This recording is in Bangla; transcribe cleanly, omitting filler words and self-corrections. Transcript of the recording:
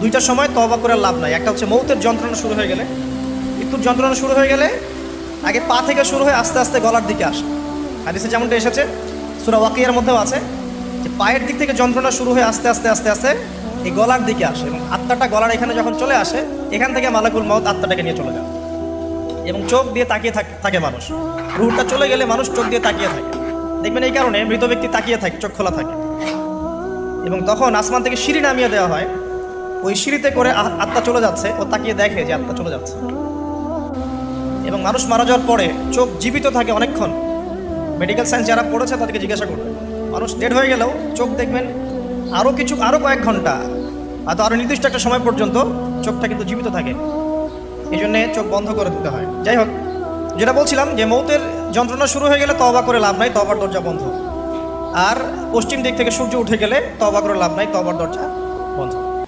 দুইটার সময় তওবা করে লাভ নাই। একটা হচ্ছে মৌতের যন্ত্রণা শুরু হয়ে গেলে, মৃত্যুর যন্ত্রণা শুরু হয়ে গেলে আগে পা থেকে শুরু হয়ে আস্তে আস্তে গলার দিকে আসে। হাদিসে যেমনটা এসেছে, সূরা ওয়াকিয়ার মধ্যেও আছে যে পায়ের দিক থেকে যন্ত্রণা শুরু হয়ে আস্তে আস্তে আস্তে আস্তে এই গলার দিকে আসে, এবং আত্মাটা গলার এখানে যখন চলে আসে, এখান থেকে মালাকুল মউত আত্মাটাকে নিয়ে চলে যায়। এবং চোখ দিয়ে তাকিয়ে থাকে মানুষ, রুহটা চলে গেলে মানুষ চোখ দিয়ে তাকিয়ে থাকে। দেখবেন এই কারণে মৃত ব্যক্তি তাকিয়ে থাকে, চোখ খোলা থাকে। এবং তখন আসমান থেকে সিঁড়ি নামিয়ে দেওয়া হয়, ওই সিঁড়িতে করে আত্মা চলে যাচ্ছে, ও তাকিয়ে দেখে যে আত্মা চলে যাচ্ছে। এবং মানুষ মারা যাওয়ার পরে চোখ জীবিত থাকে অনেকক্ষণ। মেডিকেল সায়েন্স যারা পড়েছে তাদেরকে জিজ্ঞাসা করবে, মানুষ ডেড হয়ে গেলেও চোখ দেখবেন আরও কয়েক ঘন্টা, হয়তো আরও নির্দিষ্ট একটা সময় পর্যন্ত চোখটা কিন্তু জীবিত থাকে। এই জন্যে চোখ বন্ধ করে দিতে হয়। যাই হোক, যেটা বলছিলাম যে মৌতের যন্ত্রণা শুরু হয়ে গেলে তওবা করে লাভ নাই, তওবার দরজা বন্ধ। আর পশ্চিম দিক থেকে সূর্য উঠে গেলে তওবা করে লাভ নাই, তওবার দরজা